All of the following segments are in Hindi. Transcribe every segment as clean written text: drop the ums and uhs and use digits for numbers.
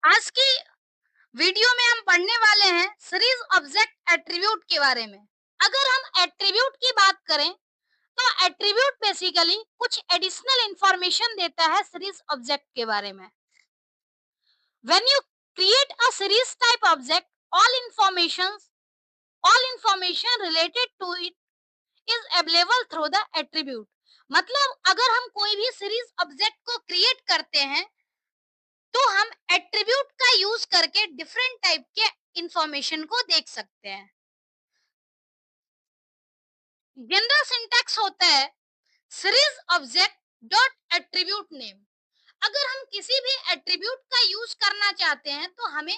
आज की वीडियो में हम पढ़ने वाले हैं सीरीज ऑब्जेक्ट एट्रीब्यूट के बारे में। अगर हम एट्रीब्यूट की बात करें तो एट्रीब्यूट बेसिकली कुछ एडिशनल इंफॉर्मेशन देता है सीरीज ऑब्जेक्ट के बारे में। When you create a series type object, all information related to it is available through the attribute. मतलब अगर हम कोई भी सीरीज ऑब्जेक्ट को क्रिएट करते हैं तो हम एट्रीब्यूट का यूज करके डिफरेंट टाइप के इंफॉर्मेशन को देख सकते हैं। जनरल सिंटैक्स होता है series object dot attribute name. अगर हम किसी भी एट्रीब्यूट का यूज करना चाहते हैं तो हमें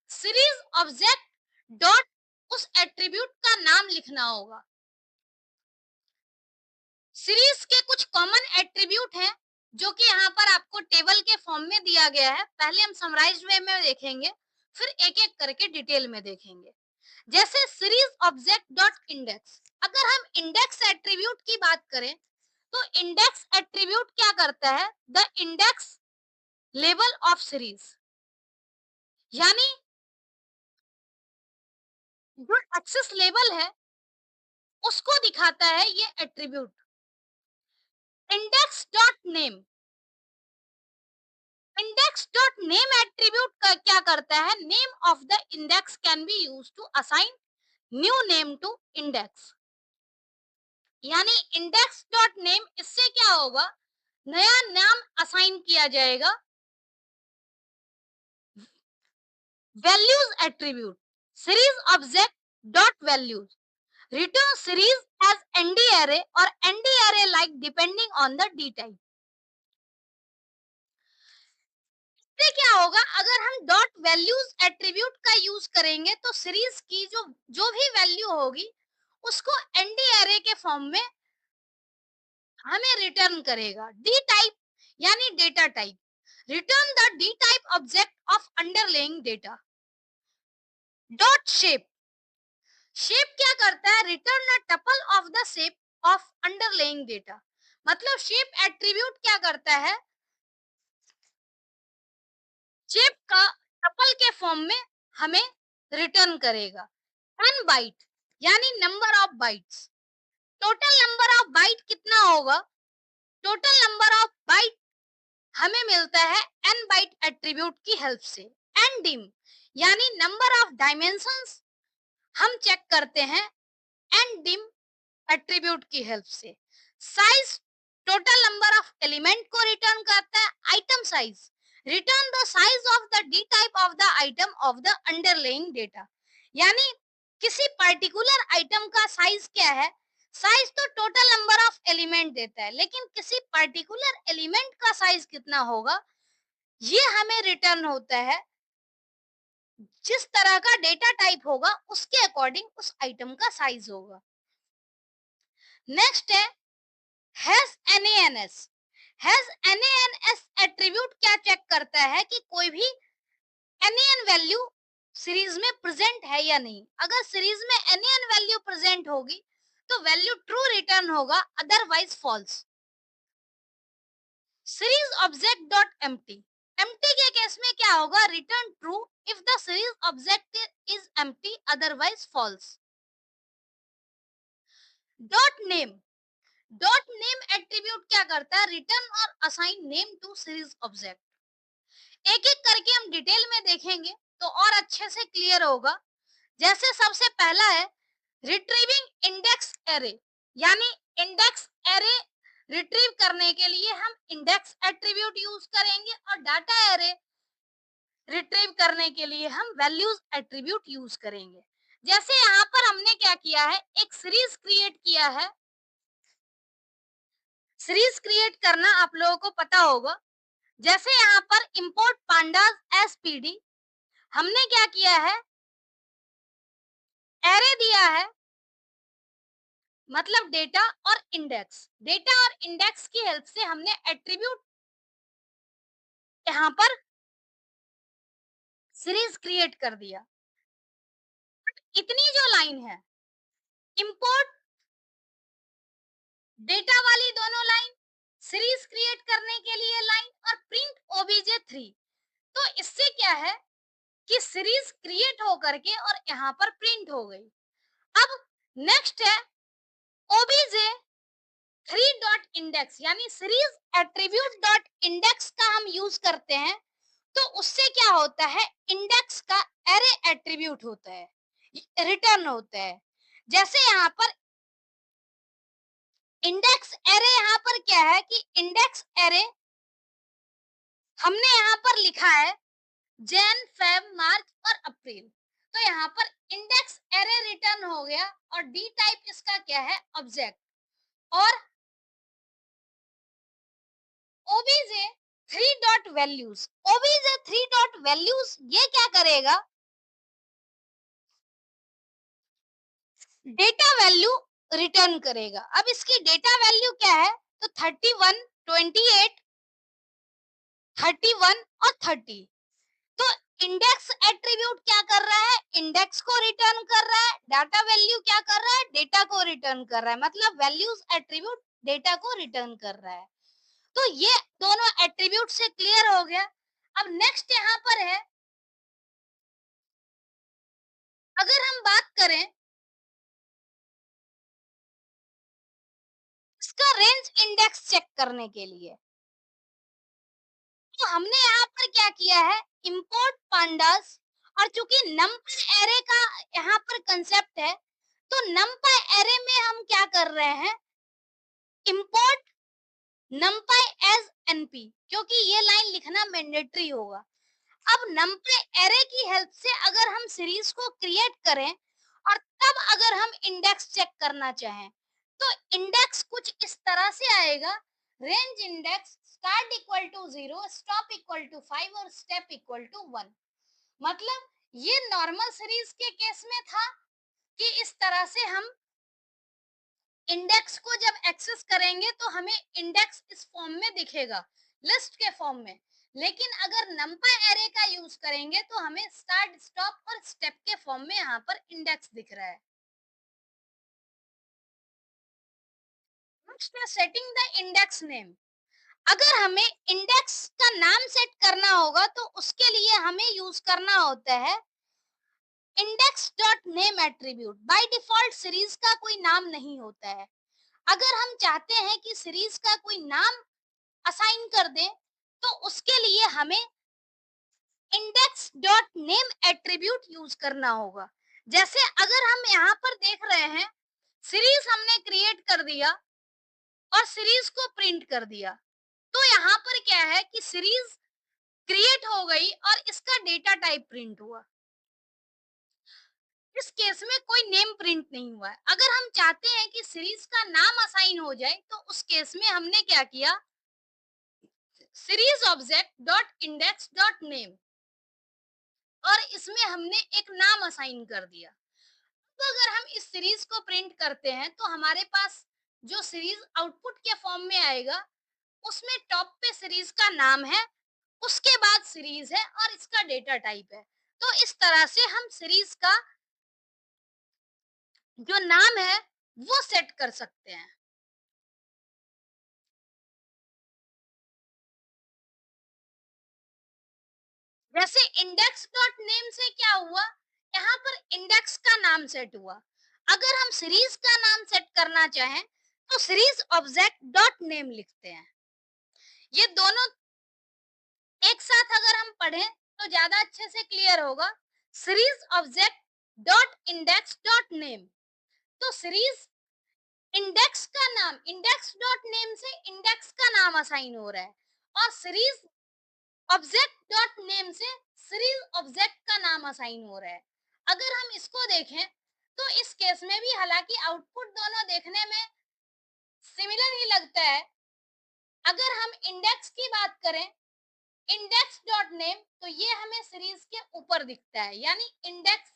सीरीज ऑब्जेक्ट डॉट उस एट्रीब्यूट का नाम लिखना होगा। सीरीज के कुछ कॉमन एट्रीब्यूट हैं जो कि यहाँ पर आपको टेबल के फॉर्म में दिया गया है। पहले हम समराइज्ड वे में देखेंगे, फिर एक एक करके डिटेल में देखेंगे। जैसे सीरीज ऑब्जेक्ट डॉट इंडेक्स। अगर हम इंडेक्स एट्रीब्यूट की बात करें तो इंडेक्स एट्रीब्यूट क्या करता है, the index level of series, यानी जो एक्सेस लेवल है उसको दिखाता है ये attribute. Index dot name, index dot name attribute का क्या करता है, name of the index can be use to assign new name to index. यानी इंडेक्स डॉट नेम, इससे क्या होगा, नया नाम असाइन किया जाएगा। Values attribute, series object dot values return series as ND array और ND array like depending on the d type। इससे क्या होगा, अगर हम डॉट वैल्यूज एट्रीब्यूट का यूज करेंगे तो सीरीज की जो जो भी वैल्यू होगी उसको एनडी array के फॉर्म में हमें रिटर्न करेगा। डी टाइप यानी data type, return the D type object of underlying data. Dot shape, shape क्या करता है, return a tuple of the shape of underlying data. मतलब शेप एट्रीब्यूट क्या करता है, शेप का टपल के फॉर्म में हमें रिटर्न करेगा। एन बाइट यानी number of bytes, total number of bite कितना होगा, टोटल नंबर ऑफ बाइट हमें मिलता है एन बाइट एट्रीब्यूट की हेल्प से। एन डिम यानी नंबर ऑफ डायमेंशंस हम चेक करते हैं एन डिम एट्रीब्यूट की हेल्प से। Size, total number of element को रिटर्न करता है। Item size, return the size of the D type of the item of the underlying data. यानी किसी पर्टिकुलर आइटम का साइज क्या है, साइज तो टोटल नंबर ऑफ एलिमेंट देता है, लेकिन किसी पर्टिकुलर एलिमेंट का साइज कितना होगा ये हमें रिटर्न होता है। जिस तरह का डेटा टाइप होगा उसके अकॉर्डिंग उस आइटम का साइज होगा। नेक्स्ट है has NaNs। Has NaNs attribute क्या चेक करता है कि कोई भी NaN वैल्यू सीरीज में प्रेजेंट है या नहीं। अगर सीरीज में NaN वैल्यू प्रेजेंट होगी तो वैल्यू ट्रू रिटर्न होगा, otherwise false. Series object dot empty, empty के केस में क्या होगा, return true if the series object is empty, otherwise false. Dot name, dot name attribute क्या करता है, रिटर्न और assign name to series object. एक एक करके हम डिटेल में देखेंगे तो और अच्छे से क्लियर होगा। जैसे सबसे पहला है रिट्रीविंग इंडेक्स एरे, यानी इंडेक्स एरे रिट्रीव करने के लिए हम इंडेक्स एट्रीब्यूट यूज करेंगे और डाटा एरे रिट्रीव करने के लिए हम वैल्यूज एट्रीब्यूट यूज करेंगे। जैसे यहाँ पर हमने क्या किया है, एक सीरीज क्रिएट किया है। सीरीज क्रिएट करना आप लोगों को पता होगा। जैसे यहाँ पर इंपोर्ट पांडास एसपीडी, हमने क्या किया है, एरे दिया है, मतलब डेटा और इंडेक्स। डेटा और इंडेक्स की हेल्प से हमने एट्रीब्यूट यहाँ पर सीरीज क्रिएट कर दिया। इतनी जो लाइन है, इंपोर्ट डेटा वाली दोनों लाइन, सीरीज क्रिएट करने के लिए लाइन और प्रिंट ओबीजे 3, तो इससे क्या है कि सीरीज क्रिएट हो करके और यहाँ पर प्रिंट हो गई। अब नेक्स्ट है ओबीजे थ्री डॉट इंडेक्स, यानी सीरीज एट्रीब्यूट डॉट इंडेक्स का हम यूज करते हैं। तो उससे क्या होता है, इंडेक्स का एरे एट्रीब्यूट होता है, रिटर्न होता है। जैसे यहाँ पर इंडेक्स एरे, यहाँ पर क्या है कि इंडेक्स एरे हमने यहाँ पर लिखा है जैन, फेब, मार्च और अप्रैल। तो यहाँ पर इंडेक्स एरे रिटर्न हो गया और डी टाइप इसका क्या है, ऑब्जेक्ट। और OBJ three dot values, OBJ three dot values ये क्या करेगा, डेटा वैल्यू रिटर्न करेगा। अब इसकी डेटा वैल्यू क्या है, तो 31, 28, 31 और 30। तो इंडेक्स एट्रीब्यूट क्या कर रहा है, इंडेक्स को रिटर्न कर रहा है, डाटा वैल्यू क्या कर रहा है, डेटा को रिटर्न कर रहा है, मतलब वैल्यूज एट्रीब्यूट डेटा को रिटर्न कर रहा है। तो ये दोनों एट्रीब्यूट से क्लियर हो गया। अब नेक्स्ट यहाँ पर है, अगर हम बात करें इसका रेंज इंडेक्स चेक करने के लिए, तो हमने यहाँ पर क्या किया है, इंपोर्ट पांडास। और चूंकि नंपाई एरे का यहाँ पर कंसेप्ट है, तो नंपाई एरे में हम क्या कर रहे हैं, इंपोर्ट नंपाई एज एनपी, क्योंकि ये लाइन लिखना मैंडेटरी होगा। अब नंपाई एरे की हेल्प से अगर हम सीरीज को क्रिएट करें और तब अगर हम इंडेक्स चेक करना चाहें, तो इंडेक्स कुछ इस तरह से आएगा, range index start equal to 0, stop equal to 5 और स्टेप इक्वल टू 1। मतलब ये नॉर्मल सीरीज के केस में था कि इस तरह से हम इंडेक्स को जब एक्सेस करेंगे तो हमें इंडेक्स इस फॉर्म में दिखेगा, लिस्ट के फॉर्म में। लेकिन अगर नंपाई एरे का यूज करेंगे तो हमें स्टार्ट, स्टॉप और स्टेप के फॉर्म में यहाँ पर इंडेक्स दिख रहा है। नेक्स्ट है सेटिंग द इंडेक्स नेम। अगर हमें इंडेक्स का नाम सेट करना होगा तो उसके लिए हमें यूज करना होता है index dot name attribute. By default series का कोई नाम नहीं होता है। अगर हम चाहते हैं कि सीरीज का कोई नाम असाइन कर दें, तो उसके लिए हमें index dot name attribute use करना होगा। जैसे अगर हम यहाँ पर देख रहे हैं, सीरीज हमने क्रिएट कर दिया और सीरीज को प्रिंट कर दिया, तो यहाँ पर क्या है कि सीरीज क्रिएट हो गई और इसका डेटा टाइप प्रिंट हुआ। इस केस में कोई नेम प्रिंट नहीं हुआ है। अगर हम चाहते हैं कि सीरीज का नाम असाइन हो जाए, तो उस केस में हमने क्या किया, series object dot index dot name, और इसमें हमने एक नाम असाइन कर दिया। तो अगर हम इस सीरीज को प्रिंट करते हैं तो हमारे पास जो सीरीज आउटपुट के फॉर्म में आएगा, उसमें टॉप पे सीरीज का नाम है, उसके बाद सीरीज है और इसका डेटा टाइप है। तो इस तरह से हम सीरीज का जो नाम है वो सेट कर सकते हैं। जैसे इंडेक्स डॉट नेम से क्या हुआ, यहाँ पर इंडेक्स का नाम सेट हुआ। अगर हम सीरीज का नाम सेट करना चाहें तो सीरीज ऑब्जेक्ट डॉट नेम लिखते हैं। ये दोनों एक साथ अगर हम पढ़ें तो ज्यादा अच्छे से क्लियर होगा। Series object dot index dot name, तो सीरीज इंडेक्स का नाम, इंडेक्स डॉट नेम से इंडेक्स का नाम असाइन हो रहा है, और सीरीज ऑब्जेक्ट डॉट नेम से सीरीज ऑब्जेक्ट का नाम असाइन हो रहा है। अगर हम इसको देखें तो इस केस में भी हालांकि आउटपुट दोनों देखने में सिमिलर ही लगता है। अगर हम इंडेक्स की बात करें, इंडेक्स डॉट नेम, तो ये हमें सीरीज के ऊपर दिखता है, यानी इंडेक्स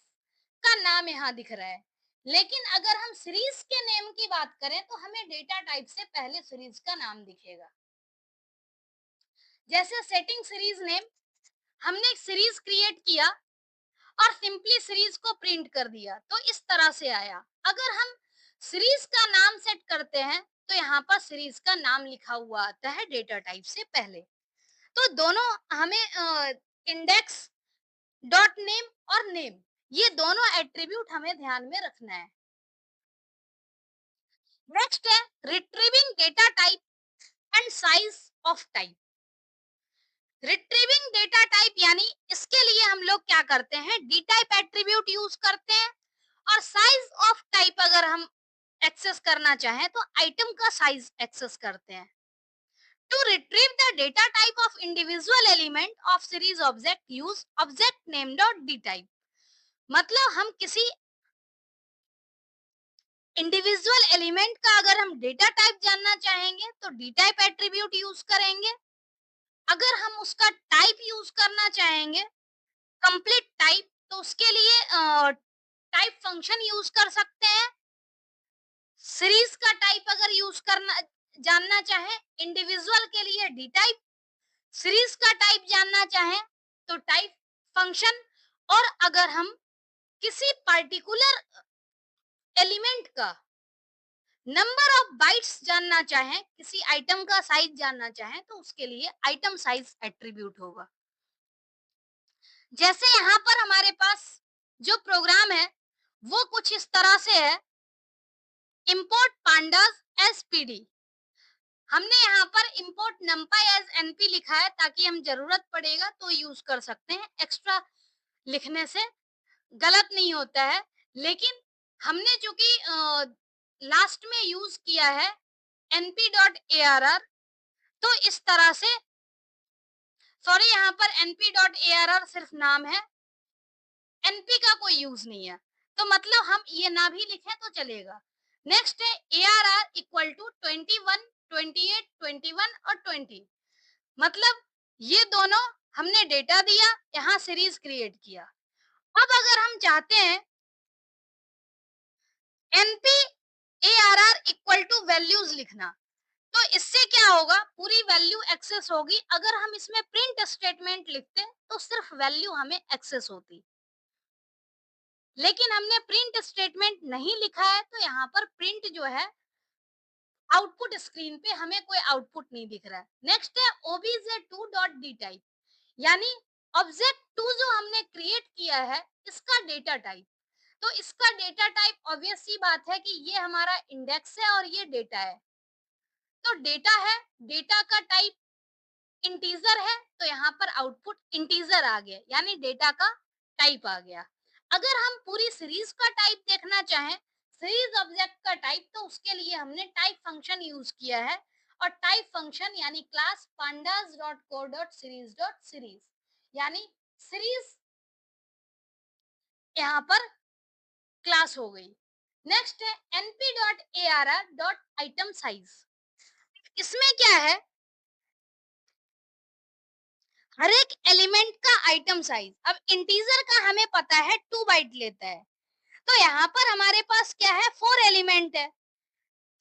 का नाम यहाँ दिख रहा है। लेकिन अगर हम सीरीज के नेम की बात करें तो हमें डेटा टाइप से पहले सीरीज का नाम दिखेगा। जैसे सेटिंग सीरीज नेम, हमने एक सीरीज क्रिएट किया और सिंपली सीरीज को प्रिंट कर दिया, तो इस तरह से आया। अगर हम सीरीज का नाम सेट करते हैं तो यहाँ पर सीरीज का नाम लिखा हुआ आता है डेटा टाइप से पहले। तो दोनों हमें इंडेक्स, डॉट नेम और नेम, ये दोनों एट्रीब्यूट हमें ध्यान में रखना है। नेक्स्ट है retrieving data type and size of type. Retrieving data type यानी इसके लिए हम लोग क्या करते हैं, डी टाइप एट्रीब्यूट यूज करते हैं, और साइज ऑफ टाइप अगर हम एक्सेस करना चाहें तो आइटम का साइज एक्सेस करते हैं। To retrieve the data type of individual element of series object use object name dot D type. मतलब हम किसी इंडिविजुअल एलिमेंट का अगर हम डेटा टाइप जानना चाहेंगे तो डी टाइप एट्रीब्यूट यूज करेंगे। अगर हम उसका टाइप यूज करना चाहेंगे, कंप्लीट टाइप, तो उसके लिए टाइप फंक्शन यूज कर सकते हैं। सीरीज का टाइप अगर यूज करना जानना चाहे, इंडिविजुअल के लिए डी टाइप, सीरीज का टाइप जानना चाहे तो टाइप फंक्शन, और अगर हम किसी पर्टिकुलर एलिमेंट का नंबर ऑफ बाइट्स जानना चाहें, किसी आइटम का साइज जानना चाहें, तो उसके लिए आइटम साइज एट्रीब्यूट होगा। जैसे यहाँ पर हमारे पास जो प्रोग्राम है वो कुछ इस तरह से है, इंपोर्ट पांडास एज पीडी। हमने यहाँ पर इंपोर्ट numpy एज एनपी लिखा है ताकि हम जरूरत पड़ेगा तो यूज कर सकते हैं, एक्स्ट्रा लिखने से गलत नहीं होता है। लेकिन हमने जो कि लास्ट में यूज किया है np.arr, तो इस तरह से, सॉरी यहाँ पर np.arr सिर्फ नाम है, एनपी का कोई यूज नहीं है, तो मतलब हम ये ना भी लिखें तो चलेगा। नेक्स्ट है ARR इक्वल टू 21, 28, 21 और 20। मतलब ये दोनों हमने डेटा दिया, यहाँ सीरीज क्रिएट किया। अब अगर हम चाहते हैं NP ARR equal to values लिखना, तो इससे क्या होगा, पूरी वैल्यू एक्सेस होगी। अगर हम इसमें प्रिंट स्टेटमेंट लिखते तो सिर्फ वैल्यू हमें एक्सेस होती, लेकिन हमने प्रिंट स्टेटमेंट नहीं लिखा है तो यहाँ पर प्रिंट जो है आउटपुट स्क्रीन पे हमें कोई आउटपुट नहीं दिख रहा है। नेक्स्ट है obj2 डॉट डी टाइप, यानी ऑब्जेक्ट 2 जो हमने क्रिएट किया है इसका डेटा टाइप। तो इसका डेटा टाइप ऑब्वियस सी बात है कि ये हमारा इंडेक्स है और ये डेटा है। तो डेटा है, डेटा का टाइप इंटीजर है, तो यहाँ पर आउटपुट इंटीजर आ गया, यानी डेटा का टाइप आ गया। अगर हम पूरी सीरीज का टाइप देखना चाहें, सीरीज ऑब्जेक्ट का टाइप, तो उसके लिए हमने टाइप फंक्शन यूज किया है, और टाइप फंक्शन यानी class pandas dot code dot series dot series, यानी सीरीज यहाँ पर क्लास हो गई। नेक्स्ट है np.arr.item size। इसमें क्या है, हर एक एलिमेंट का आइटम साइज, अब इंटीजर का हमें पता है 2 बाइट लेता है, तो यहाँ पर हमारे पास क्या है, 4 एलिमेंट है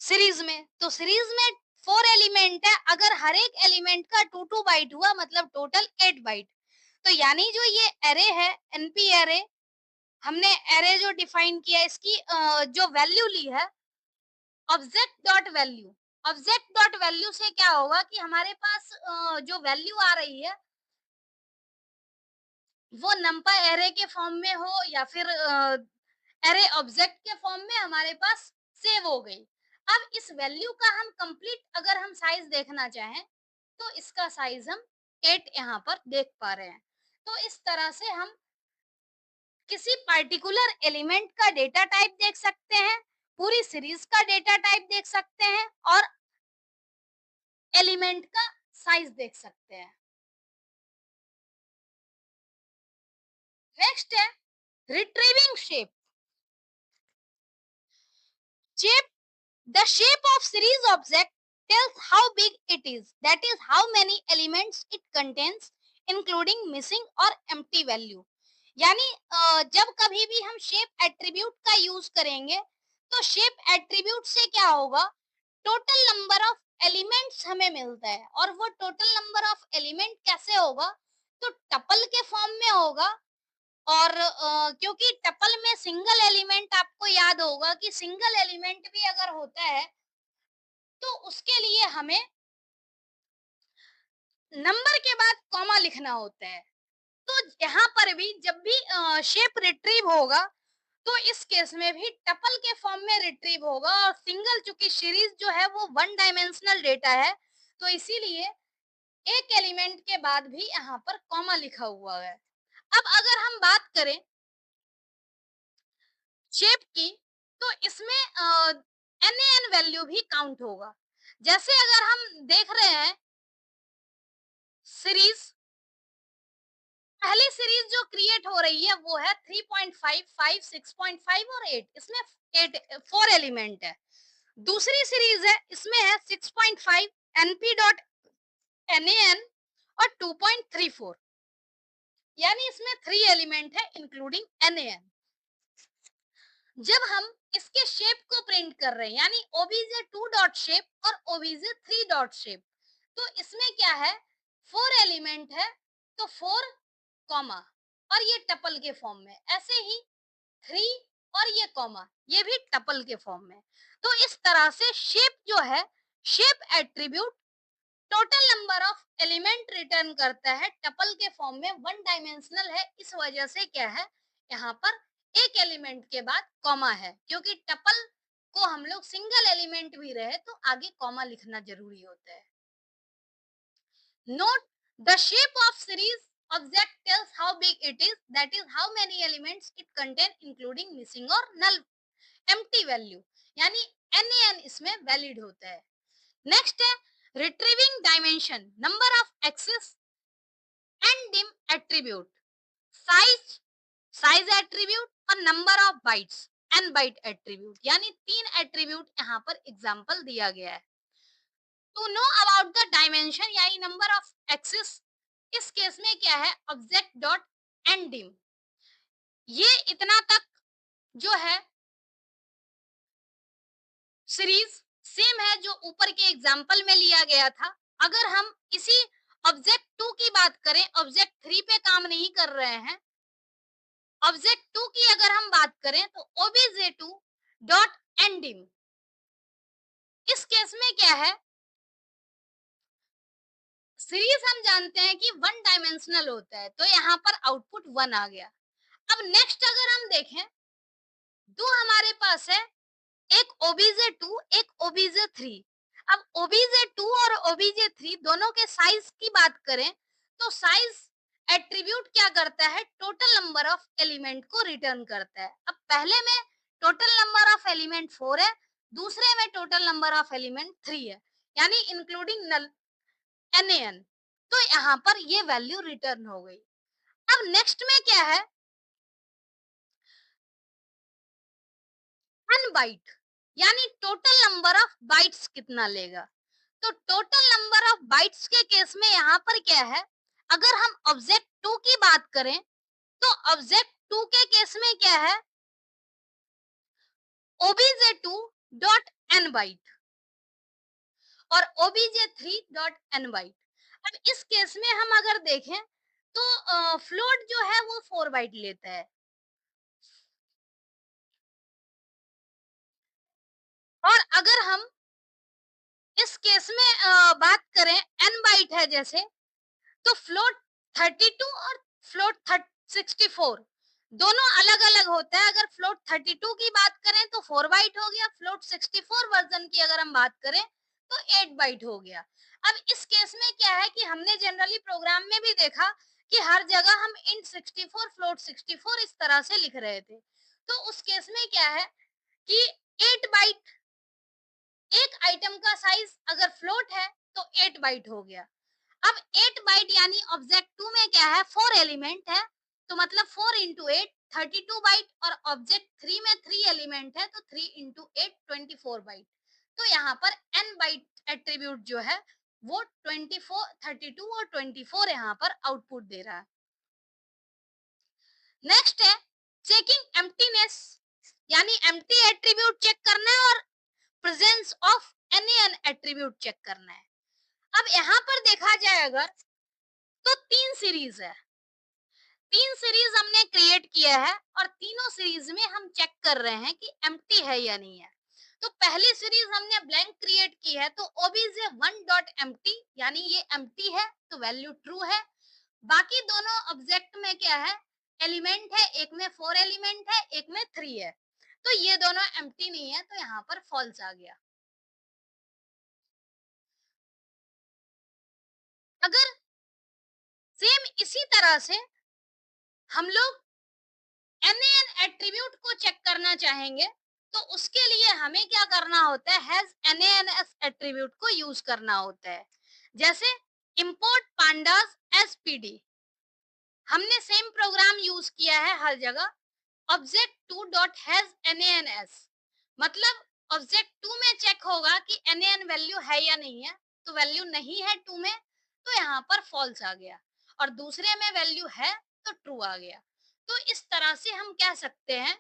सीरीज में, तो सीरीज में 4 एलिमेंट है, अगर हर एक एलिमेंट का 2 बाइट हुआ मतलब टोटल 8 बाइट। तो यानी जो ये एरे है, एनपी एरे, हमने एरे जो डिफाइन किया इसकी जो वैल्यू ली है object dot value, object dot value से क्या होगा कि हमारे पास जो वैल्यू आ रही है वो नंपा एरे के फॉर्म में हो या फिर एरे ऑब्जेक्ट के फॉर्म में हमारे पास सेव हो गई। अब इस वैल्यू का हम कंप्लीट अगर हम साइज देखना चाहें तो इसका साइज हम 8 यहाँ पर देख पा रहे हैं। तो इस तरह से हम किसी पर्टिकुलर एलिमेंट का डेटा टाइप देख सकते हैं, पूरी सीरीज का डेटा टाइप देख सकते हैं, और एलिमेंट का साइज देख सकते हैं। नेक्स्ट है retrieving shape. Shape, the shape of series object tells how big it is, that is how many elements it contains including missing or empty value। यानी जब कभी भी हम शेप एट्रीब्यूट का यूज करेंगे तो शेप एट्रीब्यूट से क्या होगा, टोटल नंबर ऑफ एलिमेंट्स हमें मिलता है, और वो टोटल नंबर ऑफ एलिमेंट कैसे होगा, तो टपल के फॉर्म में होगा। और क्योंकि टपल में सिंगल एलिमेंट, आपको याद होगा कि सिंगल एलिमेंट भी अगर होता है तो उसके लिए हमें नंबर के बाद कॉमा लिखना होता है। यहाँ पर भी जब भी शेप रिट्रीव होगा तो इस केस में भी टपल के फॉर्म में रिट्रीव होगा, और सिंगल, चूंकि सीरीज जो है वो वन डायमेंशनल डेटा है, तो इसीलिए एक एलिमेंट के बाद भी यहाँ पर कॉमा लिखा हुआ है। अब अगर हम बात करें शेप की, तो इसमें NaN वैल्यू भी काउंट होगा। जैसे अगर हम देख रहे हैं सीरीज, पहली सीरीज जो क्रिएट हो रही है वो है 3.5, 5, 6.5 और 8, इसमें 8 4 एलिमेंट है। दूसरी सीरीज है, इसमें है 6.5 np.nan और 2.34, यानी इसमें 3 एलिमेंट है इंक्लूडिंग nan। जब हम इसके शेप को प्रिंट कर रहे हैं, यानी obj2 डॉट शेप और obj3 डॉट शेप, तो इसमें क्या है, 4 एलिमेंट है, तो 4 कॉमा, और ये टपल के फॉर्म में, ऐसे ही 3 और ये कॉमा, ये भी टपल के फॉर्म में। तो इस तरह से शेप जो है, shape attribute total number of element return करता है, टपल के फॉर्म में, वन डायमेंशनल है, इस वजह से क्या है, यहाँ पर एक एलिमेंट के बाद कॉमा है, क्योंकि टपल को हम लोग सिंगल एलिमेंट भी रहे तो आगे कॉमा लिखना जरूरी होता है। Note the shape of series object tells how big it is, that is how many elements it contain including missing or null empty value, यानी NaN इसमें वैलिड होता है। नेक्स्ट है retrieving dimension, number of axes and dim attribute, size size attribute और number of bytes n byte attribute, यानी 3 एट्रीब्यूट यहाँ पर एग्जांपल दिया गया है। To know about the dimension यानी नंबर ऑफ एक्सेस, इस केस में क्या है, ऑब्जेक्ट डॉट एंड डिम, ये इतना तक जो है सीरीज सेम है जो ऊपर के एग्जांपल में लिया गया था। अगर हम इसी ऑब्जेक्ट 2 की बात करें, ऑब्जेक्ट 3 पे काम नहीं कर रहे हैं, ऑब्जेक्ट 2 की अगर हम बात करें तो obj2 डॉट एंडिम, इस केस में क्या है, सीरीज हम जानते हैं कि वन डायमेंशनल होता है, तो यहाँ पर आउटपुट 1 आ गया। अब नेक्स्ट अगर हम देखें, दो हमारे पास है, एक obj2 एक obj3। अब obj2 और obj3 दोनों के साइज की बात करें तो साइज एट्रीब्यूट क्या करता है, टोटल नंबर ऑफ एलिमेंट को रिटर्न करता है। अब पहले में टोटल नंबर ऑफ एलिमेंट 4 है, दूसरे में टोटल नंबर ऑफ एलिमेंट 3 है, यानी इंक्लूडिंग नल NaN, तो यहाँ पर ये वैल्यू रिटर्न हो गई। अब नेक्स्ट में क्या है, n बाइट, यानी टोटल नंबर ऑफ बाइट्स कितना लेगा। तो टोटल नंबर ऑफ बाइट्स के केस में यहाँ पर क्या है, अगर हम ऑब्जेक्ट 2 की बात करें तो ऑब्जेक्ट 2 के केस में क्या है, obj2 डॉट n बाइट और obj3 डॉट n बाइट। अब इस केस में हम अगर देखें तो फ्लोट जो है वो 4 बाइट लेता है, और अगर हम इस केस में बात करें n बाइट है जैसे, तो फ्लोट 32 और फ्लोट 64 दोनों अलग अलग होता है। अगर फ्लोट 32 की बात करें तो 4 बाइट हो गया, फ्लोट 64 वर्जन की अगर हम बात करें तो 8 बाइट हो गया। अब इस केस में क्या है कि हमने जनरली प्रोग्राम में भी देखा कि हर जगह हम इंट 64 फ्लोट 64 इस तरह से लिख रहे थे, तो उस केस में क्या है कि 8 बाइट, एक आइटम का साइज अगर फ्लोट है तो 8 बाइट हो गया। अब 8 बाइट यानी ऑब्जेक्ट 2 में क्या है, 4 एलिमेंट है, तो मतलब 4 इंटू 8 32 बाइट, और ऑब्जेक्ट 3 में 3 एलिमेंट है, तो 3 इंटू 8 24 बाइट। तो यहाँ पर n बाइट एट्रीब्यूट जो है वो 24 32 और 24 यहाँ पर आउटपुट दे रहा है। नेक्स्ट है चेकिंग एम्प्टीनेस, यानी एम्प्टी एट्रीब्यूट चेक करना है और presence of any an attribute check करना है। अब यहाँ पर देखा जाए अगर तो 3 सीरीज है, 3 सीरीज हमने क्रिएट किया है, और तीनों सीरीज में हम चेक कर रहे हैं कि एम्प्टी है या नहीं है। तो पहली सीरीज हमने ब्लैंक क्रिएट की है, तो obj1 डॉट एम्प्टी, यानी ये एम्प्टी है तो वैल्यू ट्रू है। बाकी दोनों ऑब्जेक्ट में क्या है, एलिमेंट है, एक में 4 एलिमेंट है, एक में 3 है, तो ये दोनों एम्प्टी नहीं है, तो यहाँ पर फॉल्स आ गया। अगर सेम इसी तरह से हम लोग एन एट्रीब्यूट को चेक करना चाहेंगे, तो उसके लिए हमें क्या करना होता है, हैज एन एट्रीब्यूट को यूज करना होता है। जैसे import pandas S P D, हमने सेम प्रोग्राम यूज किया है हर जगह। Object to dot has an मतलब ऑब्जेक्ट टू में चेक होगा कि एन वैल्यू है या नहीं है, तो वैल्यू नहीं है टू में, तो यहाँ पर फॉल्स आ गया, और दूसरे में वैल्यू है तो ट्रू आ गया। तो इस तरह से हम कह सकते हैं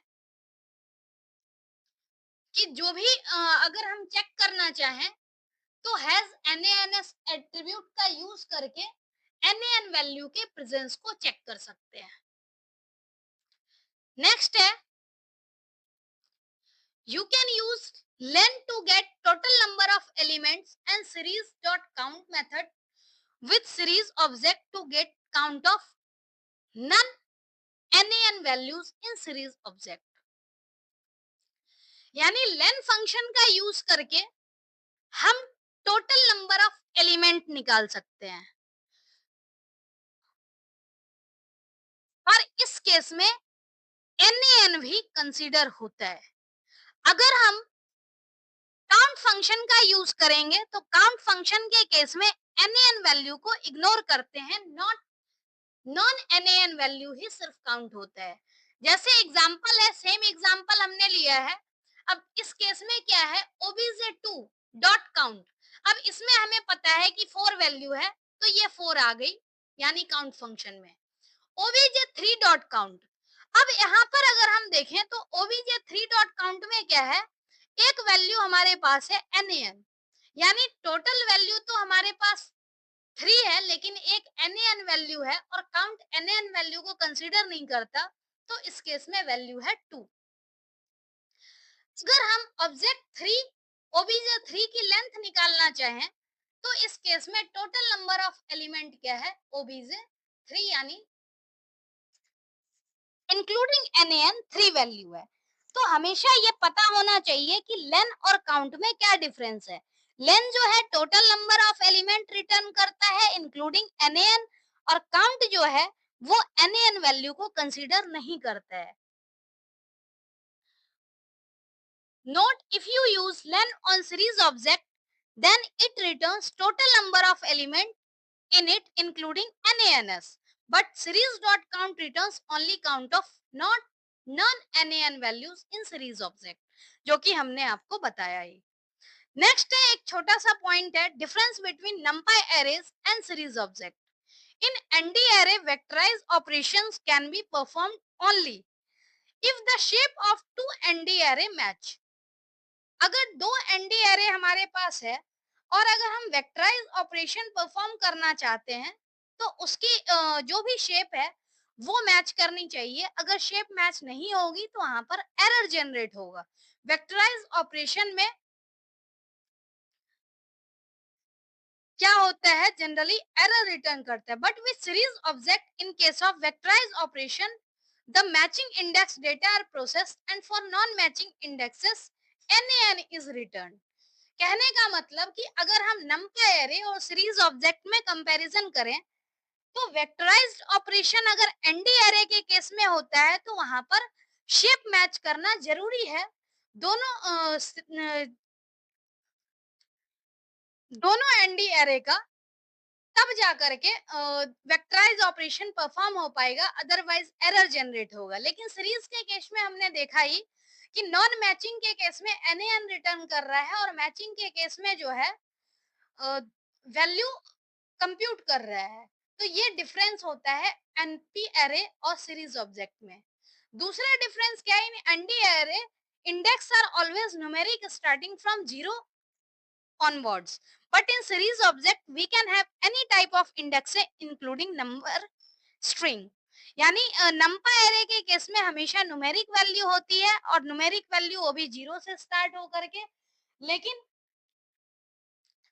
कि जो भी अगर हम चेक करना चाहें, तो हैज एनएएनएस एट्रीब्यूट का यूज करके एन वैल्यू के प्रेजेंस को चेक कर सकते हैं। नेक्स्ट है, you can use len to get total number of elements and series dot count method with series object to get count of non nan values in series object। यानी len फंक्शन का यूज करके हम टोटल नंबर ऑफ एलिमेंट निकाल सकते हैं, और इस केस में एन भी कंसीडर होता है। अगर हम काउंट फंक्शन का यूज करेंगे, तो काउंट फंक्शन के केस में एन वैल्यू को इग्नोर करते हैं, नॉट नॉन एन वैल्यू ही सिर्फ काउंट होता है। जैसे एग्जांपल है, सेम एग्जांपल हमने लिया है। अब इस केस में क्या है, obj2 डॉट काउंट। अब इसमें हमें पता है कि 4 वैल्यू है, तो ये 4 आ गई, यानी काउंट फंक्शन में। obj3 डॉट काउंट, अब यहाँ पर अगर हम देखें तो obj3 डॉट काउंट में क्या है, एक वैल्यू हमारे पास है nan, यानी टोटल वैल्यू तो हमारे पास 3 है, लेकिन एक nan वैल्यू है, और काउंट nan वैल्यू को कंसीडर नहीं करता, तो इस केस में वैल्यू है 2। अगर हम ऑब्जेक्ट 3 obj3 की लेंथ निकालना चाहें, तो इस केस में टोटल नंबर ऑफ एलिमेंट क्या है, obj3, यानी इंक्लूडिंग nan 3 वैल्यू है। तो हमेशा ये पता होना चाहिए कि लेन और काउंट में क्या डिफरेंस है। लेन जो है total number of element return करता है इंक्लूडिंग nan, और काउंट जो है वो nan वैल्यू को कंसीडर नहीं करता है। Note, if you use len on series object, then it returns total number of element in it including NaNs. But series dot count returns only count of not non-NaN values in series object, जो कि हमने आपको बताया ही। नेक्स्ट है, एक छोटा सा पॉइंट है, difference between numpy arrays and series object. In ND array, vectorized operations can be performed only if the shape of two ND array match. अगर दो एनडी एरे हमारे पास है, और अगर हम वेक्टराइज ऑपरेशन परफॉर्म करना चाहते हैं, तो उसकी जो भी शेप है वो मैच करनी चाहिए। अगर शेप मैच नहीं होगी तो वहां पर एरर जनरेट होगा। वेक्टराइज ऑपरेशन में क्या होता है, जनरली एरर रिटर्न करता है, but with series object in case of vectorize operation the matching index data are processed and for non matching indexes NaN is return. कहने का मतलब कि अगर हम नंपाई एरे और सीरीज ऑब्जेक्ट में कंपैरिजन करें, तो वेक्टराइज्ड ऑपरेशन अगर एनडी एरे के केस में होता है, तो वहां पर शेप मैच करना जरूरी है। दोनों दोनों एनडी एरे का, तब जा करके वेक्टराइज ऑपरेशन परफॉर्म हो पाएगा, अदरवाइज एरर जनरेट होगा। लेकिन सीरीज के केस में हमने देखा ही कि नॉन मैचिंग के केस में NaN रिटर्न कर रहा है, और मैचिंग के केस में जो है वैल्यू कंप्यूट कर रहा है। तो ये डिफरेंस होता है एनपी एरे और सीरीज ऑब्जेक्ट में। दूसरा डिफरेंस क्या है, in ND array index are always numeric starting from 0 onwards, but in series object we can have any type of index including number string। यानी नंपा एरे के केस में हमेशा न्यूमेरिक वैल्यू होती है, और न्यूमेरिक वैल्यू वो भी 0 से स्टार्ट होकर के, लेकिन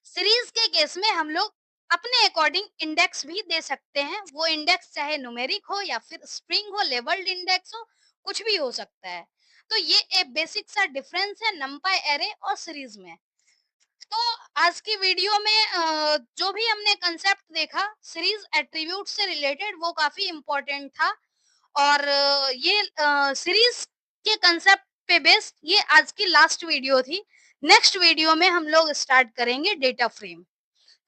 सीरीज के केस में हम लोग अपने अकॉर्डिंग इंडेक्स भी दे सकते हैं। वो इंडेक्स चाहे न्यूमेरिक हो या फिर स्ट्रिंग हो, लेवल्ड इंडेक्स हो, कुछ भी हो सकता है। तो ये एक बेसिक सा डिफरेंस है नंपाई एरे और सीरीज में। तो आज की वीडियो में जो भी हमने कंसेप्ट देखा सीरीज एट्रीब्यूट से रिलेटेड, वो काफी इम्पोर्टेंट था। और ये सीरीज के कंसेप्ट पे बेस्ड ये आज की लास्ट वीडियो थी। नेक्स्ट वीडियो में हम लोग स्टार्ट करेंगे डेटा फ्रेम।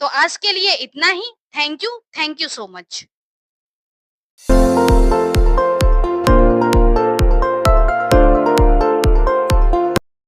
तो आज के लिए इतना ही। Thank you so much.